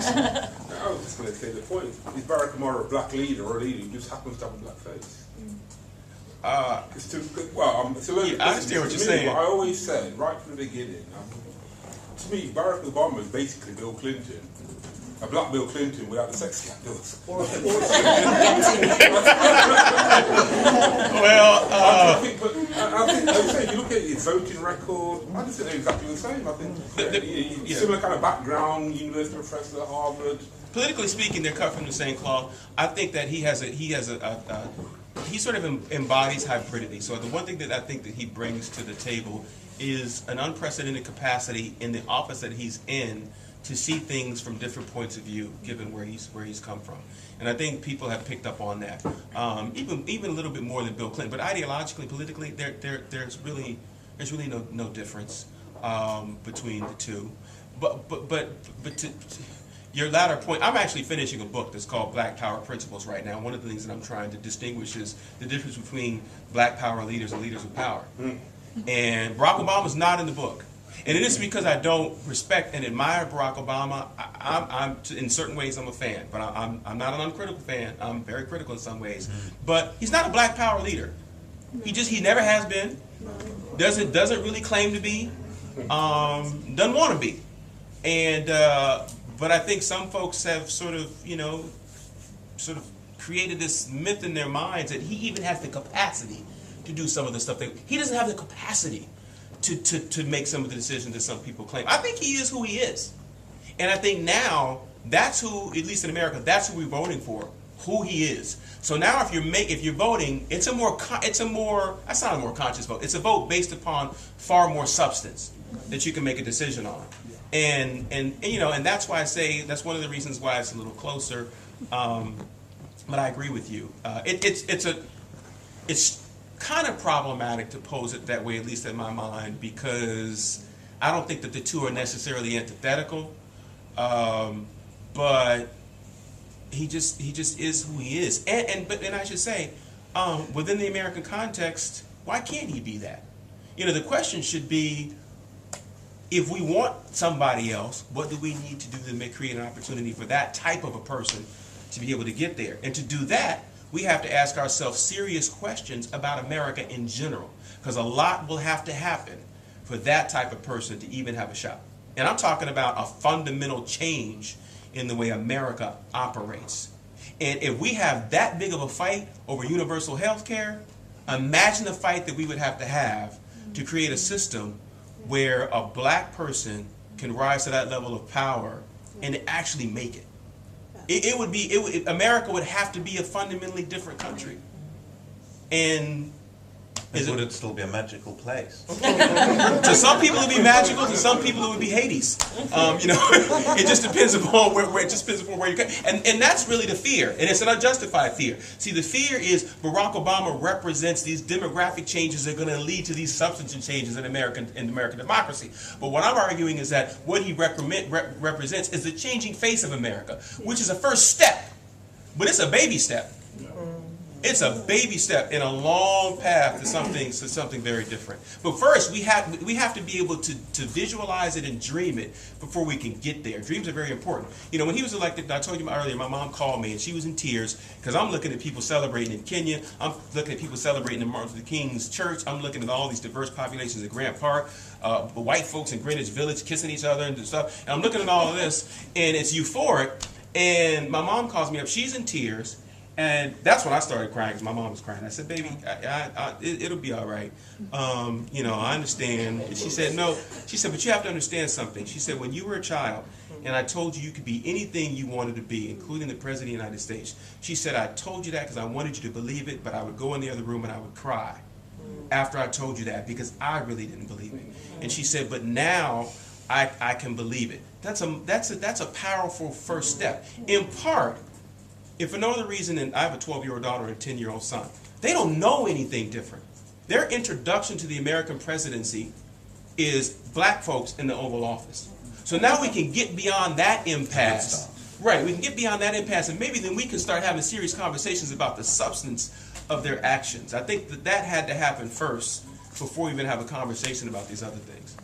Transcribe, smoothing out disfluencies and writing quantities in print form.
Thanks. I was just going to say the point is Barack Obama a black leader or a leader who just happens to have a black face? It's too good. Well, I understand what you're saying. I always said right from the beginning. To me, Barack Obama is basically Bill Clinton, a black Bill Clinton without the sex scandals. Well, I think if you look at his voting record, I just think they're exactly the same. I think similar kind of background, university professor at Harvard. Politically speaking, they're cut from the same cloth. I think that he sort of embodies hybridity. So the one thing that I think that he brings to the table is an unprecedented capacity in the office that he's in to see things from different points of view, given where he's come from. And I think people have picked up on that, even a little bit more than Bill Clinton. But ideologically, politically, there's really no difference between the two. But to your latter point, I'm actually finishing a book that's called Black Power Principles right now. One of the things that I'm trying to distinguish is the difference between black power leaders and leaders of power. And Barack Obama's not in the book. And it isn't because I don't respect and admire Barack Obama. I'm in certain ways I'm a fan, but I'm not an uncritical fan. I'm very critical in some ways. But he's not a black power leader. He never has been. Doesn't really claim to be. Doesn't want to be. And but I think some folks have sort of created this myth in their minds that he even has the capacity to do some of the stuff that he doesn't have the capacity to make some of the decisions that some people claim. I think he is who he is. And I think now that's who, at least in America, that's who we're voting for, who he is. So now if you're voting, that's not a more conscious vote. It's a vote based upon far more substance that you can make a decision on. And that's why I say that's one of the reasons why it's a little closer. But I agree with you. It's kind of problematic to pose it that way, at least in my mind, because I don't think that the two are necessarily antithetical. But he just is who he is. And I should say, within the American context, why can't he be that? The question should be, if we want somebody else, what do we need to do to create an opportunity for that type of a person to be able to get there? And to do that, we have to ask ourselves serious questions about America in general, because a lot will have to happen for that type of person to even have a shot. And I'm talking about a fundamental change in the way America operates. And if we have that big of a fight over universal health care, imagine the fight that we would have to create a system where a black person can rise to that level of power and actually make it. America would have to be a fundamentally different country. And would it still be a magical place? To some people it would be magical, to some people it would be Hades. It just depends upon where you go. And that's really the fear, and it's an unjustified fear. See, the fear is Barack Obama represents these demographic changes that are going to lead to these substantive changes in American democracy. But what I'm arguing is that what he represents is the changing face of America, which is a first step, but it's a baby step. It's a baby step in a long path to something very different. But first, we have to be able to visualize it and dream it before we can get there. Dreams are very important. When he was elected, I told you earlier, my mom called me and she was in tears because I'm looking at people celebrating in Kenya. I'm looking at people celebrating in Martin Luther King's church. I'm looking at all these diverse populations at Grant Park, the white folks in Greenwich Village kissing each other and stuff. And I'm looking at all of this, and it's euphoric. And my mom calls me up. She's in tears. And that's when I started crying, because my mom was crying. I said, baby, it'll be all right. I understand. And she said, no. She said, but you have to understand something. She said, when you were a child, and I told you could be anything you wanted to be, including the President of the United States. She said, I told you that because I wanted you to believe it, but I would go in the other room and I would cry after I told you that, because I really didn't believe it. And she said, but now I can believe it. That's a powerful first step. In part, if for no other reason, and I have a 12-year-old daughter and a 10-year-old son, they don't know anything different. Their introduction to the American presidency is black folks in the Oval Office. So now we can get beyond that impasse. Right, we can get beyond that impasse, and maybe then we can start having serious conversations about the substance of their actions. I think that had to happen first before we even have a conversation about these other things.